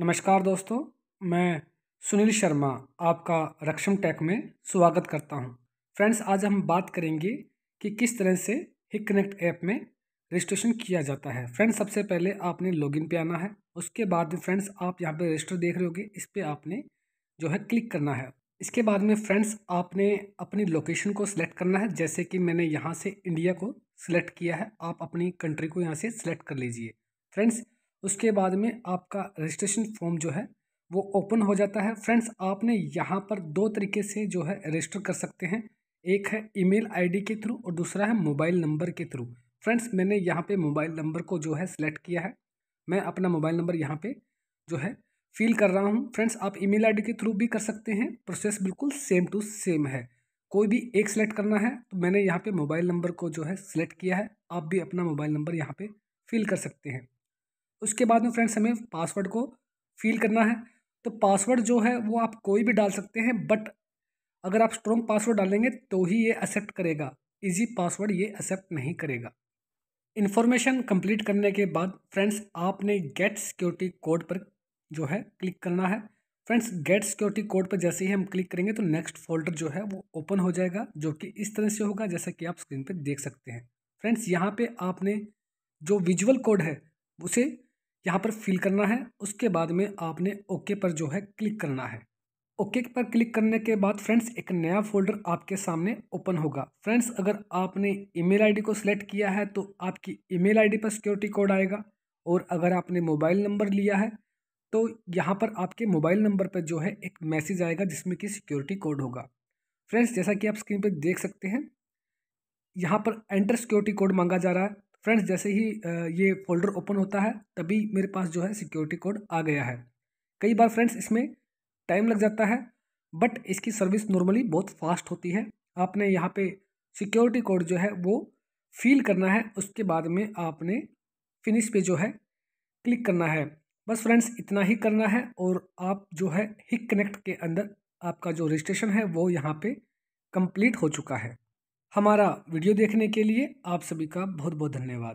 नमस्कार दोस्तों, मैं सुनील शर्मा आपका रक्षम टेक में स्वागत करता हूं। फ्रेंड्स, आज हम बात करेंगे कि किस तरह से हिक कनेक्ट ऐप में रजिस्ट्रेशन किया जाता है। फ्रेंड्स, सबसे पहले आपने लॉगिन पे आना है। उसके बाद में फ्रेंड्स आप यहां पे रजिस्टर देख रहे होगे, इस पर आपने जो है क्लिक करना है। इसके बाद में फ्रेंड्स आपने अपनी लोकेशन को सिलेक्ट करना है। जैसे कि मैंने यहाँ से इंडिया को सिलेक्ट किया है, आप अपनी कंट्री को यहाँ से सिलेक्ट कर लीजिए। फ्रेंड्स, उसके बाद में आपका रजिस्ट्रेशन फॉर्म जो है वो ओपन हो जाता है। फ्रेंड्स, आपने यहाँ पर दो तरीके से जो है रजिस्टर कर सकते हैं। एक है ईमेल आईडी के थ्रू और दूसरा है मोबाइल नंबर के थ्रू। फ्रेंड्स, मैंने यहाँ पे मोबाइल नंबर को जो है सिलेक्ट किया है। मैं अपना मोबाइल नंबर यहाँ पे जो है फिल कर रहा हूँ। फ्रेंड्स, आप ईमेल आईडी के थ्रू भी कर सकते हैं, प्रोसेस बिल्कुल सेम टू सेम है। कोई भी एक सिलेक्ट करना है तो मैंने यहाँ पे मोबाइल नंबर को जो है सिलेक्ट किया है। आप भी अपना मोबाइल नंबर यहाँ पे फिल कर सकते हैं। उसके बाद में फ्रेंड्स हमें पासवर्ड को फिल करना है। तो पासवर्ड जो है वो आप कोई भी डाल सकते हैं, बट अगर आप स्ट्रॉन्ग पासवर्ड डालेंगे तो ही ये एक्सेप्ट करेगा। इजी पासवर्ड ये एक्सेप्ट नहीं करेगा। इन्फॉर्मेशन कंप्लीट करने के बाद फ्रेंड्स आपने गेट सिक्योरिटी कोड पर जो है क्लिक करना है। फ्रेंड्स, गेट सिक्योरिटी कोड पर जैसे ही हम क्लिक करेंगे तो नेक्स्ट फोल्डर जो है वो ओपन हो जाएगा, जो कि इस तरह से होगा जैसा कि आप स्क्रीन पर देख सकते हैं। फ्रेंड्स, यहाँ पे आपने जो विजुअल कोड है उसे यहाँ पर फिल करना है। उसके बाद में आपने ओके पर जो है क्लिक करना है। ओके पर क्लिक करने के बाद फ्रेंड्स एक नया फोल्डर आपके सामने ओपन होगा। फ्रेंड्स, अगर आपने ईमेल आईडी को सिलेक्ट किया है तो आपकी ईमेल आईडी पर सिक्योरिटी कोड आएगा, और अगर आपने मोबाइल नंबर लिया है तो यहाँ पर आपके मोबाइल नंबर पर जो है एक मैसेज आएगा जिसमें कि सिक्योरिटी कोड होगा। फ्रेंड्स, जैसा कि आप स्क्रीन पर देख सकते हैं, यहाँ पर एंटर सिक्योरिटी कोड मांगा जा रहा है। फ्रेंड्स, जैसे ही ये फोल्डर ओपन होता है तभी मेरे पास जो है सिक्योरिटी कोड आ गया है। कई बार फ्रेंड्स इसमें टाइम लग जाता है, बट इसकी सर्विस नॉर्मली बहुत फास्ट होती है। आपने यहाँ पे सिक्योरिटी कोड जो है वो फिल करना है। उसके बाद में आपने फिनिश पे जो है क्लिक करना है। बस फ्रेंड्स इतना ही करना है और आप जो है हिक कनेक्ट के अंदर आपका जो रजिस्ट्रेशन है वो यहाँ पे कंप्लीट हो चुका है। हमारा वीडियो देखने के लिए आप सभी का बहुत बहुत धन्यवाद।